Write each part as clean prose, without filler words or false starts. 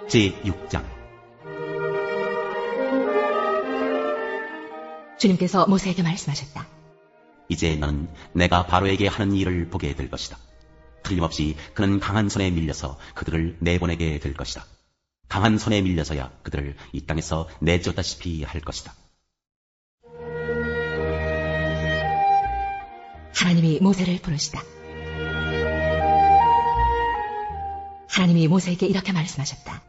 제6장. 주님께서 모세에게 말씀하셨다. 이제 너는 내가 바로에게 하는 일을 보게 될 것이다. 틀림없이 그는 강한 손에 밀려서 그들을 내보내게 될 것이다. 강한 손에 밀려서야 그들을 이 땅에서 내쫓다시피 할 것이다. 하나님이 모세를 부르시다. 하나님이 모세에게 이렇게 말씀하셨다.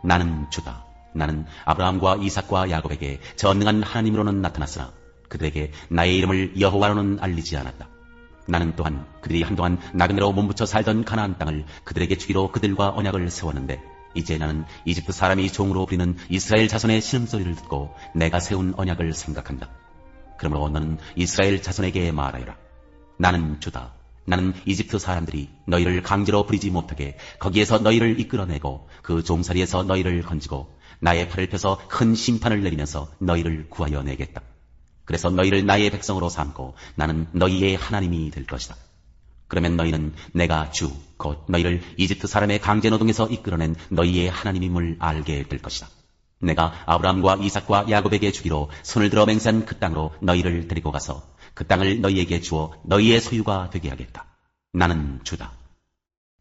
나는 주다. 나는 아브라함과 이삭과 야곱에게 전능한 하나님으로는 나타났으나 그들에게 나의 이름을 여호와로는 알리지 않았다. 나는 또한 그들이 한동안 나그네로 몸부쳐 살던 가나안 땅을 그들에게 주기로 그들과 언약을 세웠는데 이제 나는 이집트 사람이 종으로 부리는 이스라엘 자손의 신음소리를 듣고 내가 세운 언약을 생각한다. 그러므로 너는 이스라엘 자손에게 말하여라. 나는 주다. 나는 이집트 사람들이 너희를 강제로 부리지 못하게 거기에서 너희를 이끌어내고 그 종살이에서 너희를 건지고 나의 팔을 펴서 큰 심판을 내리면서 너희를 구하여 내겠다. 그래서 너희를 나의 백성으로 삼고 나는 너희의 하나님이 될 것이다. 그러면 너희는 내가 주, 곧 너희를 이집트 사람의 강제노동에서 이끌어낸 너희의 하나님임을 알게 될 것이다. 내가 아브라함과 이삭과 야곱에게 주기로 손을 들어 맹세한 그 땅으로 너희를 데리고 가서 그 땅을 너희에게 주어 너희의 소유가 되게 하겠다. 나는 주다.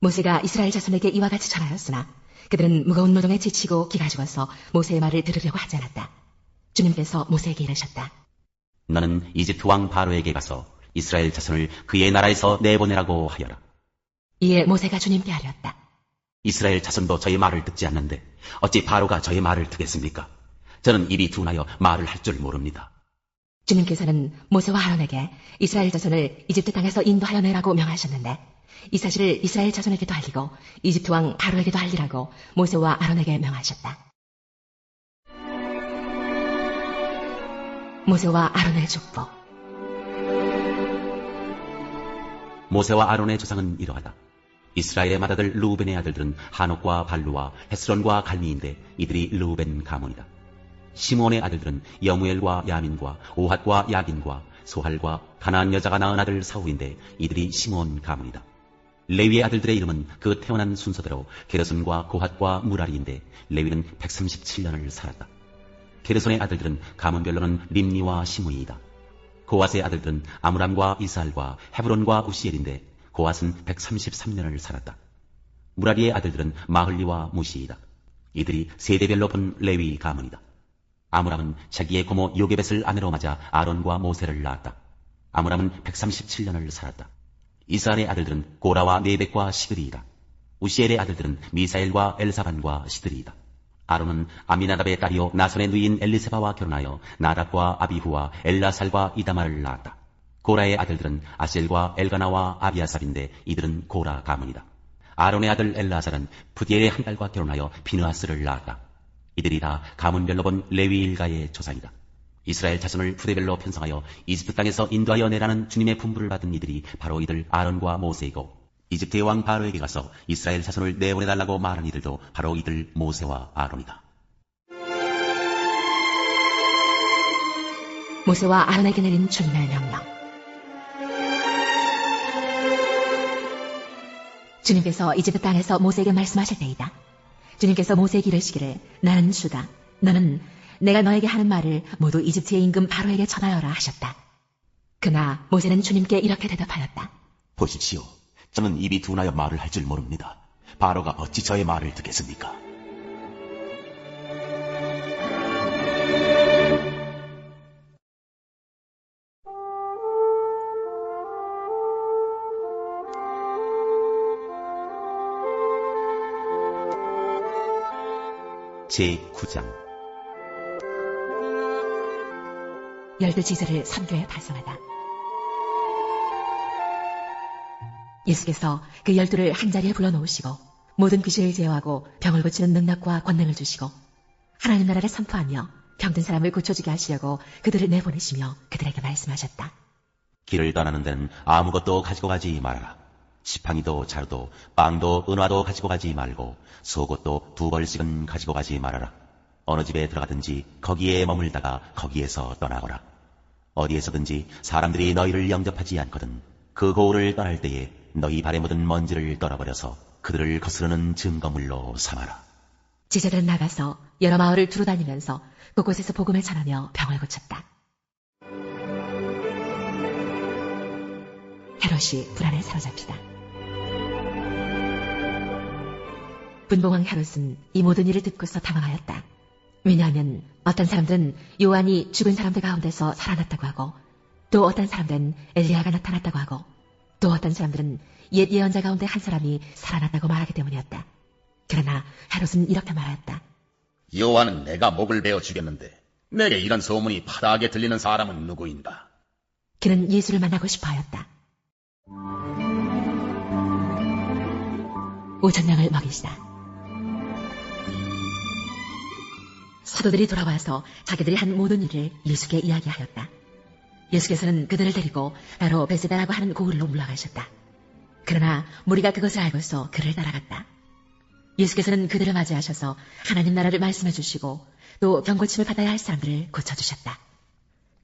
모세가 이스라엘 자손에게 이와 같이 전하였으나 그들은 무거운 노동에 지치고 기가 죽어서 모세의 말을 들으려고 하지 않았다. 주님께서 모세에게 이르셨다. 너는 이집트 왕 바로에게 가서 이스라엘 자손을 그의 나라에서 내보내라고 하여라. 이에 모세가 주님께 아뢰었다. 이스라엘 자손도 저의 말을 듣지 않는데 어찌 바로가 저의 말을 듣겠습니까? 저는 입이 둔하여 말을 할 줄 모릅니다. 주님께서는 모세와 아론에게 이스라엘 자손을 이집트 땅에서 인도하여 내라고 명하셨는데 이 사실을 이스라엘 자손에게도 알리고 이집트 왕 바로에게도 알리라고 모세와 아론에게 명하셨다. 모세와 아론의 족보. 모세와 아론의 조상은 이러하다. 이스라엘의 맏아들 르우벤의 아들들은 하녹과 발루와 헤스론과 갈미인데 이들이 르우벤 가문이다. 시므온의 아들들은 여무엘과 야민과 오핫과 야긴과 소할과 가나안 여자가 낳은 아들 사울인데 이들이 시므온 가문이다. 레위의 아들들의 이름은 그 태어난 순서대로 게르손과 고핫과 무라리인데 레위는 137년을 살았다. 게르손의 아들들은 가문별로는 림니와 시므이이다. 고핫의 아들들은 아므람과 이스할과 헤브론과 우시엘인데 고핫은 133년을 살았다. 무라리의 아들들은 마흘리와 무시이다. 이들이 세대별로 본 레위 가문이다. 아므람은 자기의 고모 요게벳을 아내로 맞아 아론과 모세를 낳았다. 아므람은 137년을 살았다. 이스할의 아들들은 고라와 네벡과 시드리이다. 우시엘의 아들들은 미사엘과 엘사반과 시드리이다. 아론은 아미나답의 딸이요 나손의 누이인 엘리세바와 결혼하여 나답과 아비후와 엘라살과 이다말을 낳았다. 고라의 아들들은 아셀과 엘가나와 아비아삽인데 이들은 고라 가문이다. 아론의 아들 엘라살은 푸디엘의 한 딸과 결혼하여 비느하스를 낳았다. 이들이 다 가문별로 본 레위 일가의 조상이다. 이스라엘 자손을 부대별로 편성하여 이집트 땅에서 인도하여 내라는 주님의 분부를 받은 이들이 바로 이들 아론과 모세이고 이집트의 왕 바로에게 가서 이스라엘 자손을 내보내달라고 말한 이들도 바로 이들 모세와 아론이다. 모세와 아론에게 내린 주님의 명령. 주님께서 이집트 땅에서 모세에게 말씀하실 때이다. 주님께서 모세에게 이르시기를 나는 주다. 너는 내가 너에게 하는 말을 모두 이집트의 임금 바로에게 전하여라 하셨다. 그러나 모세는 주님께 이렇게 대답하였다. 보십시오. 저는 입이 둔하여 말을 할 줄 모릅니다. 바로가 어찌 저의 말을 듣겠습니까? 제9장. 열두 지절을 선교에 발송하다. 예수께서 그 12를 한자리에 불러놓으시고 모든 귀신을 제어하고 병을 고치는 능력과 권능을 주시고 하나님 나라를 선포하며 병든 사람을 고쳐주게 하시려고 그들을 내보내시며 그들에게 말씀하셨다. 길을 떠나는 데는 아무것도 가지고 가지 말아라. 지팡이도 자루도 빵도 은화도 가지고 가지 말고 속옷도 2벌씩은 가지고 가지 말아라. 어느 집에 들어가든지 거기에 머물다가 거기에서 떠나거라. 어디에서든지 사람들이 너희를 영접하지 않거든 그 고을을 떠날 때에 너희 발에 묻은 먼지를 떨어버려서 그들을 거스르는 증거물로 삼아라. 제자들은 나가서 여러 마을을 두루다니면서 곳곳에서 복음을 전하며 병을 고쳤다. 헤롯이 불안에 사로잡히다. 분봉왕 헤롯은 이 모든 일을 듣고서 당황하였다. 왜냐하면 어떤 사람들은 요한이 죽은 사람들 가운데서 살아났다고 하고, 또 어떤 사람들은 엘리야가 나타났다고 하고, 또 어떤 사람들은 옛 예언자 가운데 한 사람이 살아났다고 말하기 때문이었다. 그러나 헤롯은 이렇게 말하였다. 요한은 내가 목을 베어 죽였는데 내게 이런 소문이 파다하게 들리는 사람은 누구인가? 그는 예수를 만나고 싶어 하였다. 5,000명을 먹이시다. 사도들이 돌아와서 자기들이 한 모든 일을 예수께 이야기하였다. 예수께서는 그들을 데리고 바로 베세다라고 하는 고을로 물러가셨다. 그러나 무리가 그것을 알고서 그를 따라갔다. 예수께서는 그들을 맞이하셔서 하나님 나라를 말씀해 주시고 또 병고침을 받아야 할 사람들을 고쳐주셨다.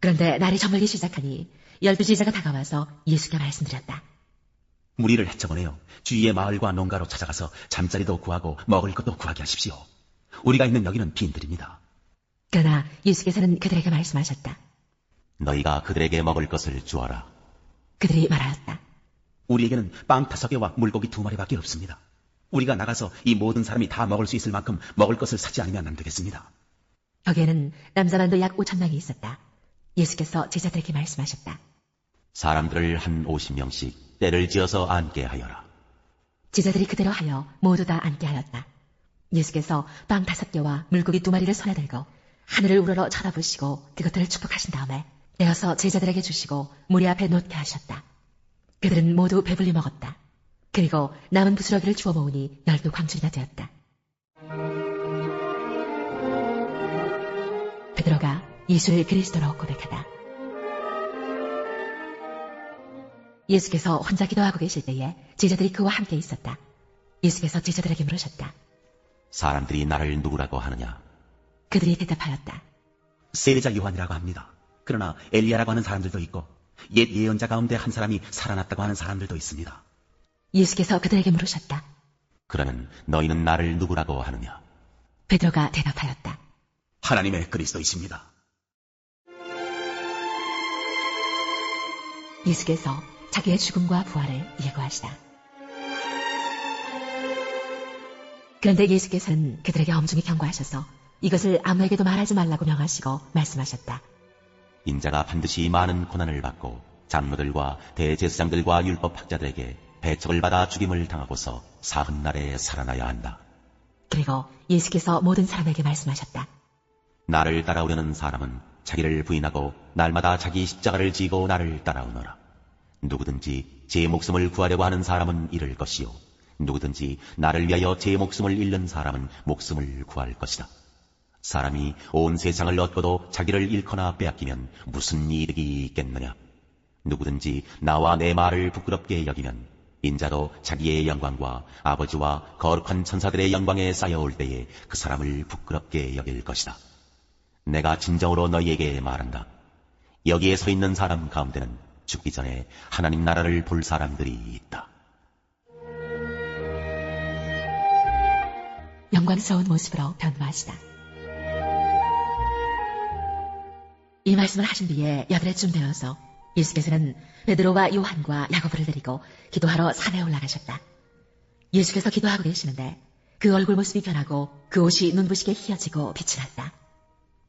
그런데 날이 저물기 시작하니 12 제자가 다가와서 예수께 말씀드렸다. 무리를 헤쳐보내어 주위의 마을과 농가로 찾아가서 잠자리도 구하고 먹을 것도 구하게 하십시오. 우리가 있는 여기는 빈들입니다. 그러나 예수께서는 그들에게 말씀하셨다. 너희가 그들에게 먹을 것을 주어라. 그들이 말하였다. 우리에게는 빵 5개와 물고기 2마리밖에 없습니다. 우리가 나가서 이 모든 사람이 다 먹을 수 있을 만큼 먹을 것을 사지 않으면 안 되겠습니다. 거기에는 남자만도 약 5,000명이 있었다. 예수께서 제자들에게 말씀하셨다. 사람들을 한 50명씩 때를 지어서 앉게 하여라. 제자들이 그대로 하여 모두 다 앉게 하였다. 예수께서 빵 5개와 물고기 2마리를 손에 들고 하늘을 우러러 쳐다보시고 그것들을 축복하신 다음에 떼어서 제자들에게 주시고 무리 앞에 놓게 하셨다. 그들은 모두 배불리 먹었다. 그리고 남은 부스러기를 주워 모으니 12광줄이나 되었다. 베드로가 예수를 그리스도로 고백하다. 예수께서 혼자 기도하고 계실 때에 제자들이 그와 함께 있었다. 예수께서 제자들에게 물으셨다. 사람들이 나를 누구라고 하느냐? 그들이 대답하였다. 세례자 요한이라고 합니다. 그러나 엘리야라고 하는 사람들도 있고 옛 예언자 가운데 한 사람이 살아났다고 하는 사람들도 있습니다. 예수께서 그들에게 물으셨다. 그러면 너희는 나를 누구라고 하느냐? 베드로가 대답하였다. 하나님의 그리스도이십니다. 예수께서 자기의 죽음과 부활을 예고하시다. 그런데 예수께서는 그들에게 엄중히 경고하셔서 이것을 아무에게도 말하지 말라고 명하시고 말씀하셨다. 인자가 반드시 많은 고난을 받고 장로들과 대제사장들과 율법학자들에게 배척을 받아 죽임을 당하고서 사흘날에 살아나야 한다. 그리고 예수께서 모든 사람에게 말씀하셨다. 나를 따라오려는 사람은 자기를 부인하고 날마다 자기 십자가를 지고 나를 따라오너라. 누구든지 제 목숨을 구하려고 하는 사람은 잃을 것이요 누구든지 나를 위하여 제 목숨을 잃는 사람은 목숨을 구할 것이다. 사람이 온 세상을 얻고도 자기를 잃거나 빼앗기면 무슨 이득이 있겠느냐. 누구든지 나와 내 말을 부끄럽게 여기면 인자도 자기의 영광과 아버지와 거룩한 천사들의 영광에 쌓여올 때에 그 사람을 부끄럽게 여길 것이다. 내가 진정으로 너희에게 말한다. 여기에 서 있는 사람 가운데는 죽기 전에 하나님 나라를 볼 사람들이 있다. 영광스러운 모습으로 변화하시다. 이 말씀을 하신 뒤에 8해쯤 되어서 예수께서는 베드로와 요한과 야고보를 데리고 기도하러 산에 올라가셨다. 예수께서 기도하고 계시는데 그 얼굴 모습이 변하고 그 옷이 눈부시게 휘어지고 빛이 났다.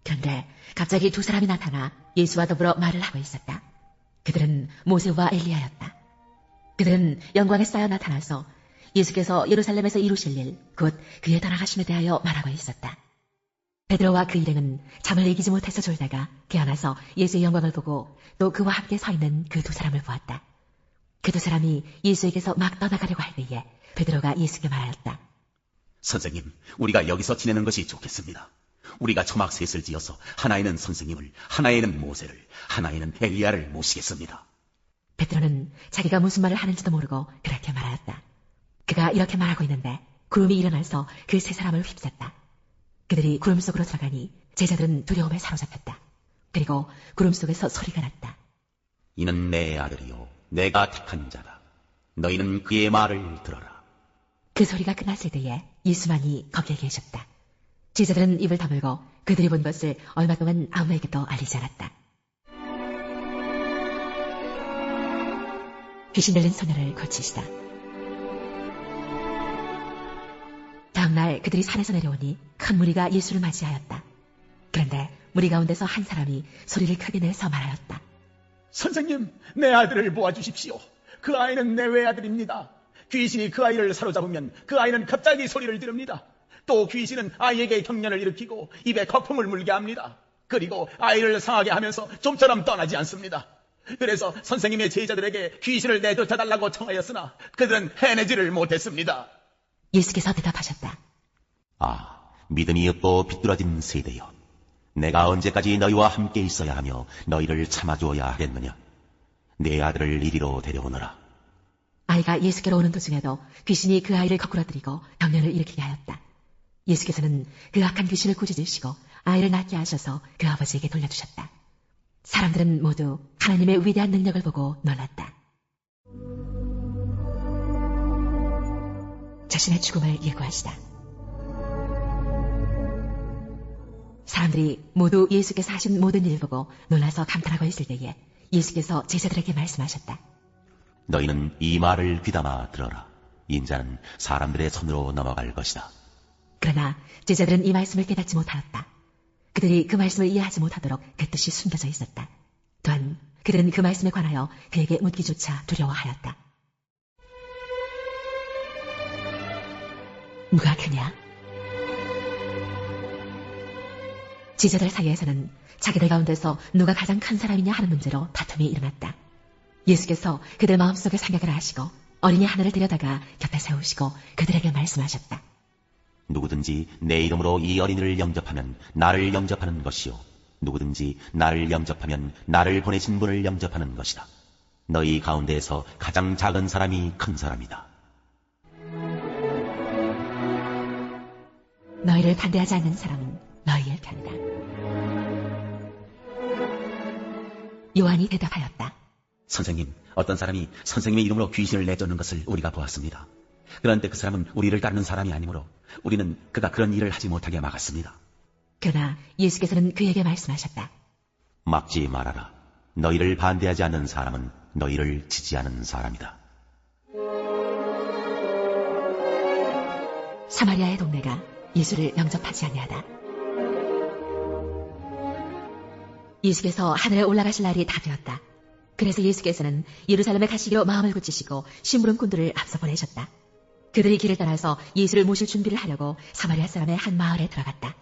그런데 갑자기 2 사람이 나타나 예수와 더불어 말을 하고 있었다. 그들은 모세와 엘리야였다. 그들은 영광에 쌓여 나타나서 예수께서 예루살렘에서 이루실 일, 곧 그의 떠나가심에 대하여 말하고 있었다. 베드로와 그 일행은 잠을 이기지 못해서 졸다가 깨어나서 예수의 영광을 보고 또 그와 함께 서 있는 그 2 사람을 보았다. 그 2 사람이 예수에게서 막 떠나가려고 할 때에 베드로가 예수께 말하였다. 선생님, 우리가 여기서 지내는 것이 좋겠습니다. 우리가 초막 셋을 지어서 하나에는 선생님을, 하나에는 모세를, 하나에는 엘리야를 모시겠습니다. 베드로는 자기가 무슨 말을 하는지도 모르고 그렇게 말하였다. 그가 이렇게 말하고 있는데 구름이 일어나서 그 3 사람을 휩쌌다. 그들이 구름 속으로 들어가니 제자들은 두려움에 사로잡혔다. 그리고 구름 속에서 소리가 났다. 이는 내 아들이요 내가 택한 자다. 너희는 그의 말을 들어라. 그 소리가 끝났을 때에 예수만이 거기에 계셨다. 제자들은 입을 다물고 그들이 본 것을 얼마 동안 아무에게도 알리지 않았다. 귀신 들린 소녀를 고치시다. 다음날 그들이 산에서 내려오니 큰 무리가 예수를 맞이하였다. 그런데 무리 가운데서 한 사람이 소리를 크게 내서 말하였다. 선생님, 내 아들을 모아주십시오. 그 아이는 내 외아들입니다. 귀신이 그 아이를 사로잡으면 그 아이는 갑자기 소리를 지릅니다. 또 귀신은 아이에게 경련을 일으키고 입에 거품을 물게 합니다. 그리고 아이를 상하게 하면서 좀처럼 떠나지 않습니다. 그래서 선생님의 제자들에게 귀신을 내쫓아달라고 청하였으나 그들은 해내지를 못했습니다. 예수께서 대답하셨다. 아, 믿음이 없고 비뚤어진 세대여. 내가 언제까지 너희와 함께 있어야 하며 너희를 참아주어야 하겠느냐. 내 아들을 이리로 데려오너라. 아이가 예수께로 오는 도중에도 귀신이 그 아이를 거꾸러뜨리고 병련을 일으키게 하였다. 예수께서는 그 악한 귀신을 꾸짖으시고 아이를 낫게 하셔서 그 아버지에게 돌려주셨다. 사람들은 모두 하나님의 위대한 능력을 보고 놀랐다. 자신의 죽음을 예고하시다. 사람들이 모두 예수께서 하신 모든 일을 보고 놀라서 감탄하고 있을 때에 예수께서 제자들에게 말씀하셨다. 너희는 이 말을 귀담아 들어라. 인자는 사람들의 손으로 넘어갈 것이다. 그러나 제자들은 이 말씀을 깨닫지 못하였다. 그들이 그 말씀을 이해하지 못하도록 그 뜻이 숨겨져 있었다. 또한 그들은 그 말씀에 관하여 그에게 묻기조차 두려워하였다. 누가 크냐? 제자들 사이에서는 자기들 가운데서 누가 가장 큰 사람이냐 하는 문제로 다툼이 일어났다. 예수께서 그들 마음속에 생각을 하시고 어린이 하나를 데려다가 곁에 세우시고 그들에게 말씀하셨다. 누구든지 내 이름으로 이 어린이를 영접하면 나를 영접하는 것이요. 누구든지 나를 영접하면 나를 보내신 분을 영접하는 것이다. 너희 가운데에서 가장 작은 사람이 큰 사람이다. 너희를 반대하지 않는 사람은 너희의 편이다. 요한이 대답하였다. 선생님, 어떤 사람이 선생님의 이름으로 귀신을 내쫓는 것을 우리가 보았습니다. 그런데 그 사람은 우리를 따르는 사람이 아니므로 우리는 그가 그런 일을 하지 못하게 막았습니다. 그러나 예수께서는 그에게 말씀하셨다. 막지 말아라. 너희를 반대하지 않는 사람은 너희를 지지하는 사람이다. 사마리아의 동네가 예수를 영접하지 아니하다. 예수께서 하늘에 올라가실 날이 다 되었다. 그래서 예수께서는 예루살렘에 가시기로 마음을 굳히시고 심부름꾼들을 앞서 보내셨다. 그들이 길을 따라서 예수를 모실 준비를 하려고 사마리아 사람의 한 마을에 들어갔다.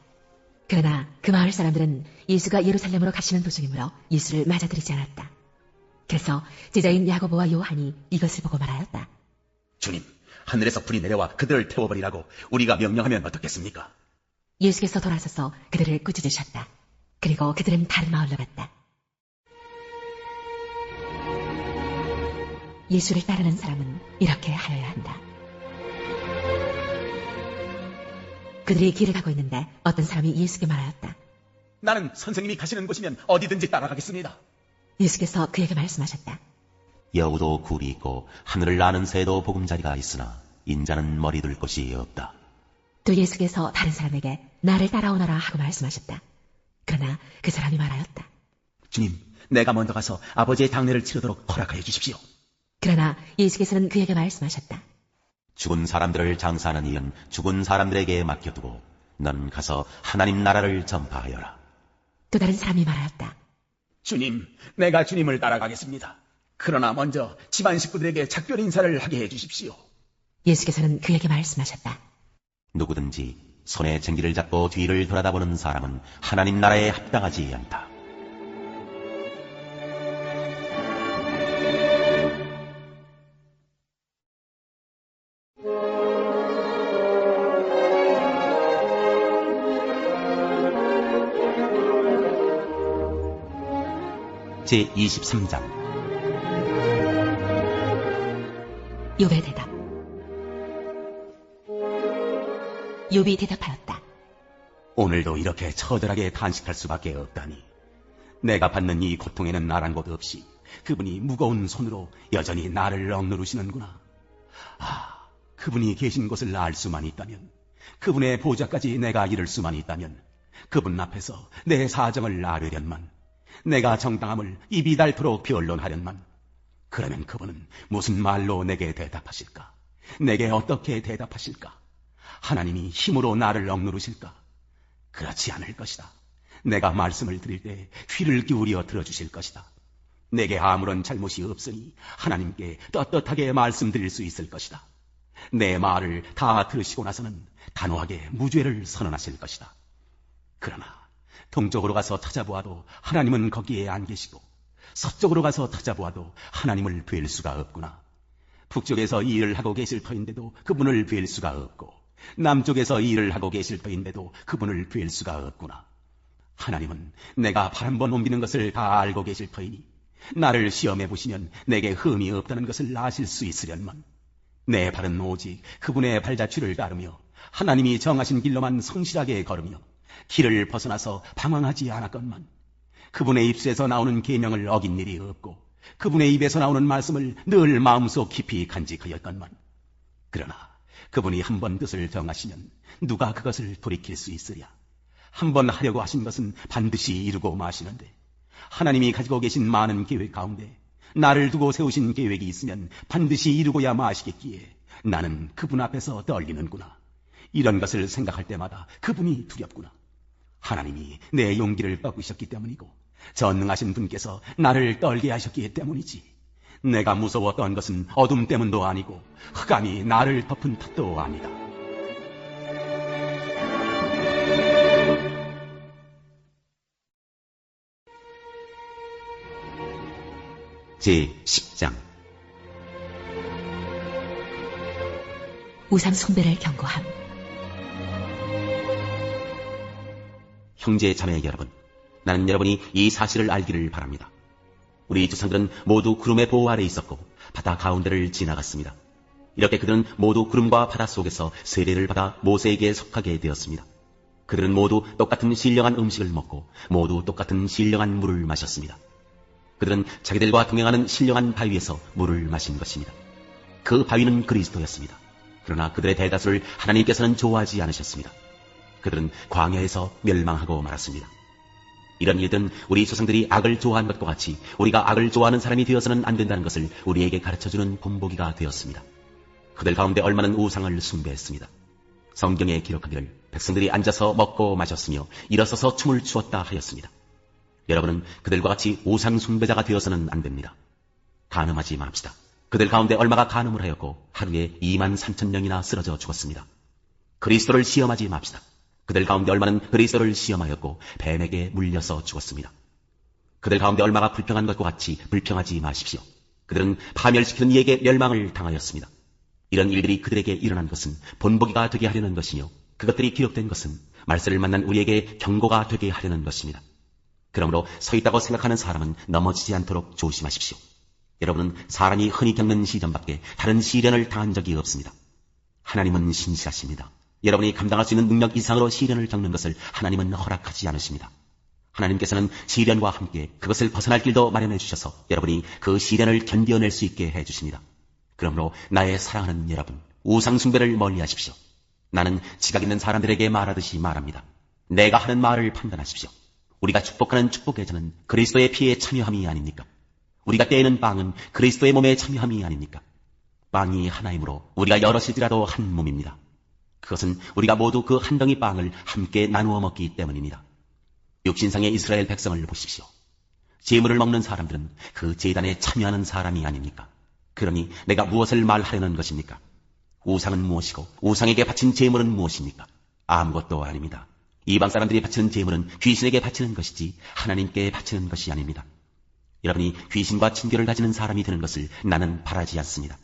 그러나 그 마을 사람들은 예수가 예루살렘으로 가시는 도중이므로 예수를 맞아들이지 않았다. 그래서 제자인 야고보와 요한이 이것을 보고 말하였다. 주님, 하늘에서 불이 내려와 그들을 태워버리라고 우리가 명령하면 어떻겠습니까? 예수께서 돌아서서 그들을 꾸짖으셨다. 그리고 그들은 다른 마을로 갔다. 예수를 따르는 사람은 이렇게 하여야 한다. 그들이 길을 가고 있는데 어떤 사람이 예수께 말하였다. 나는 선생님이 가시는 곳이면 어디든지 따라가겠습니다. 예수께서 그에게 말씀하셨다. 여우도 굴이 있고 하늘을 나는 새도 보금자리가 있으나 인자는 머리 둘 곳이 없다. 또 예수께서 다른 사람에게 나를 따라오너라 하고 말씀하셨다. 그러나 그 사람이 말하였다. 주님, 내가 먼저 가서 아버지의 장례를 치르도록 허락하여 주십시오. 그러나 예수께서는 그에게 말씀하셨다. 죽은 사람들을 장사하는 일은 죽은 사람들에게 맡겨두고 넌 가서 하나님 나라를 전파하여라. 또 다른 사람이 말하였다. 주님, 내가 주님을 따라가겠습니다. 그러나 먼저 집안 식구들에게 작별 인사를 하게 해주십시오. 예수께서는 그에게 말씀하셨다. 누구든지 손에 쟁기를 잡고 뒤를 돌아다보는 사람은 하나님 나라에 합당하지 않다. 제23장 욥의 대답. 욥이 대답하였다. 오늘도 이렇게 처절하게 탄식할 수밖에 없다니. 내가 받는 이 고통에는 아랑곳 없이 그분이 무거운 손으로 여전히 나를 억누르시는구나. 아, 그분이 계신 곳을 알 수만 있다면 그분의 보좌까지 내가 이를 수만 있다면 그분 앞에서 내 사정을 아뢰련만, 내가 정당함을 입이 닳도록 변론하련만, 그러면 그분은 무슨 말로 내게 대답하실까? 내게 어떻게 대답하실까? 하나님이 힘으로 나를 억누르실까? 그렇지 않을 것이다. 내가 말씀을 드릴 때 귀를 기울여 들어주실 것이다. 내게 아무런 잘못이 없으니 하나님께 떳떳하게 말씀드릴 수 있을 것이다. 내 말을 다 들으시고 나서는 단호하게 무죄를 선언하실 것이다. 그러나 동쪽으로 가서 찾아보아도 하나님은 거기에 안 계시고, 서쪽으로 가서 찾아보아도 하나님을 뵐 수가 없구나. 북쪽에서 이 일을 하고 계실 터인데도 그분을 뵐 수가 없고, 남쪽에서 이 일을 하고 계실 터인데도 그분을 뵐 수가 없구나. 하나님은 내가 발 한 번 옮기는 것을 다 알고 계실 터이니 나를 시험해 보시면 내게 흠이 없다는 것을 아실 수 있으련만, 내 발은 오직 그분의 발자취를 따르며 하나님이 정하신 길로만 성실하게 걸으며 길을 벗어나서 방황하지 않았건만, 그분의 입술에서 나오는 계명을 어긴 일이 없고 그분의 입에서 나오는 말씀을 늘 마음속 깊이 간직하였건만, 그러나 그분이 한 번 뜻을 정하시면 누가 그것을 돌이킬 수 있으랴. 한 번 하려고 하신 것은 반드시 이루고 마시는데, 하나님이 가지고 계신 많은 계획 가운데 나를 두고 세우신 계획이 있으면 반드시 이루고야 마시겠기에 나는 그분 앞에서 떨리는구나. 이런 것을 생각할 때마다 그분이 두렵구나. 하나님이 내 용기를 꺾으셨기 때문이고 전능하신 분께서 나를 떨게 하셨기 때문이지, 내가 무서웠던 것은 어둠 때문도 아니고 흑암이 나를 덮은 탓도 아니다. 제10장 우상 숭배를 경고함. 형제 자매 여러분, 나는 여러분이 이 사실을 알기를 바랍니다. 우리 조상들은 모두 구름의 보호 아래 있었고 바다 가운데를 지나갔습니다. 이렇게 그들은 모두 구름과 바다 속에서 세례를 받아 모세에게 속하게 되었습니다. 그들은 모두 똑같은 신령한 음식을 먹고 모두 똑같은 신령한 물을 마셨습니다. 그들은 자기들과 동행하는 신령한 바위에서 물을 마신 것입니다. 그 바위는 그리스도였습니다. 그러나 그들의 대다수를 하나님께서는 좋아하지 않으셨습니다. 그들은 광야에서 멸망하고 말았습니다. 이런 일들은 우리 조상들이 악을 좋아한 것과 같이 우리가 악을 좋아하는 사람이 되어서는 안 된다는 것을 우리에게 가르쳐주는 본보기가 되었습니다. 그들 가운데 얼마는 우상을 숭배했습니다. 성경에 기록하기를 백성들이 앉아서 먹고 마셨으며 일어서서 춤을 추었다 하였습니다. 여러분은 그들과 같이 우상 숭배자가 되어서는 안 됩니다. 간음하지 맙시다. 그들 가운데 얼마가 간음을 하였고 하루에 23,000명이나 쓰러져 죽었습니다. 그리스도를 시험하지 맙시다. 그들 가운데 얼마는 그리스도를 시험하였고 뱀에게 물려서 죽었습니다. 그들 가운데 얼마가 불평한 것과 같이 불평하지 마십시오. 그들은 파멸시키는 이에게 멸망을 당하였습니다. 이런 일들이 그들에게 일어난 것은 본보기가 되게 하려는 것이며, 그것들이 기록된 것은 말세를 만난 우리에게 경고가 되게 하려는 것입니다. 그러므로 서 있다고 생각하는 사람은 넘어지지 않도록 조심하십시오. 여러분은 사람이 흔히 겪는 시련밖에 다른 시련을 당한 적이 없습니다. 하나님은 신실하십니다. 여러분이 감당할 수 있는 능력 이상으로 시련을 겪는 것을 하나님은 허락하지 않으십니다. 하나님께서는 시련과 함께 그것을 벗어날 길도 마련해 주셔서 여러분이 그 시련을 견뎌낼 수 있게 해주십니다. 그러므로 나의 사랑하는 여러분, 우상 숭배를 멀리하십시오. 나는 지각 있는 사람들에게 말하듯이 말합니다. 내가 하는 말을 판단하십시오. 우리가 축복하는 축복의 전은 그리스도의 피에 참여함이 아닙니까? 우리가 떼는 빵은 그리스도의 몸에 참여함이 아닙니까? 빵이 하나이므로 우리가 여럿이더라도 한 몸입니다. 그것은 우리가 모두 그 한 덩이 빵을 함께 나누어 먹기 때문입니다. 육신상의 이스라엘 백성을 보십시오. 제물을 먹는 사람들은 그 제단에 참여하는 사람이 아닙니까? 그러니 내가 무엇을 말하려는 것입니까? 우상은 무엇이고 우상에게 바친 제물은 무엇입니까? 아무것도 아닙니다. 이방 사람들이 바치는 제물은 귀신에게 바치는 것이지 하나님께 바치는 것이 아닙니다. 여러분이 귀신과 친교를 가지는 사람이 되는 것을 나는 바라지 않습니다.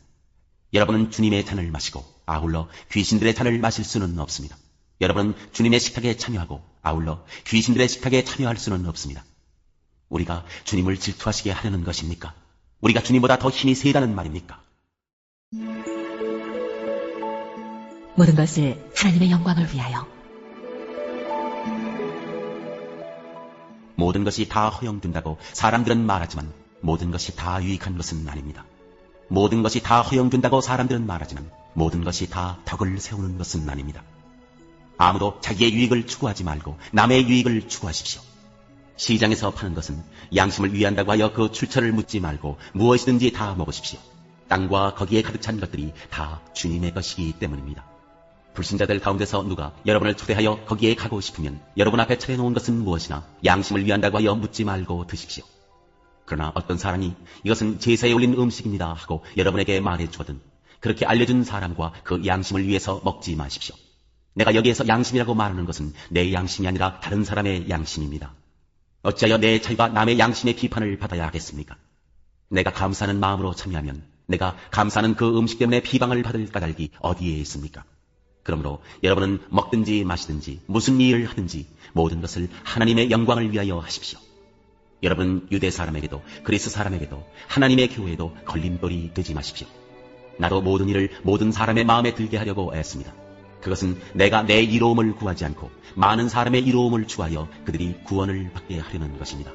여러분은 주님의 잔을 마시고 아울러 귀신들의 잔을 마실 수는 없습니다. 여러분은 주님의 식탁에 참여하고 아울러 귀신들의 식탁에 참여할 수는 없습니다. 우리가 주님을 질투하시게 하려는 것입니까? 우리가 주님보다 더 힘이 세다는 말입니까? 모든 것을 하나님의 영광을 위하여. 모든 것이 다 허용된다고 사람들은 말하지만 모든 것이 다 유익한 것은 아닙니다. 모든 것이 다 허용된다고 사람들은 말하지만 모든 것이 다 덕을 세우는 것은 아닙니다. 아무도 자기의 유익을 추구하지 말고 남의 유익을 추구하십시오. 시장에서 파는 것은 양심을 위한다고 하여 그 출처를 묻지 말고 무엇이든지 다 먹으십시오. 땅과 거기에 가득 찬 것들이 다 주님의 것이기 때문입니다. 불신자들 가운데서 누가 여러분을 초대하여 거기에 가고 싶으면 여러분 앞에 차려놓은 것은 무엇이나 양심을 위한다고 하여 묻지 말고 드십시오. 그러나 어떤 사람이 이것은 제사에 올린 음식입니다 하고 여러분에게 말해주거든 그렇게 알려준 사람과 그 양심을 위해서 먹지 마십시오. 내가 여기에서 양심이라고 말하는 것은 내 양심이 아니라 다른 사람의 양심입니다. 어찌하여 내 자유가 남의 양심의 비판을 받아야 하겠습니까? 내가 감사하는 마음으로 참여하면 내가 감사하는 그 음식 때문에 비방을 받을 까닭이 어디에 있습니까? 그러므로 여러분은 먹든지 마시든지 무슨 일을 하든지 모든 것을 하나님의 영광을 위하여 하십시오. 여러분 유대 사람에게도 그리스 사람에게도 하나님의 교회에도 걸림돌이 되지 마십시오. 나도 모든 일을 모든 사람의 마음에 들게 하려고 애씁니다. 그것은 내가 내 이로움을 구하지 않고 많은 사람의 이로움을 추하여 그들이 구원을 받게 하려는 것입니다.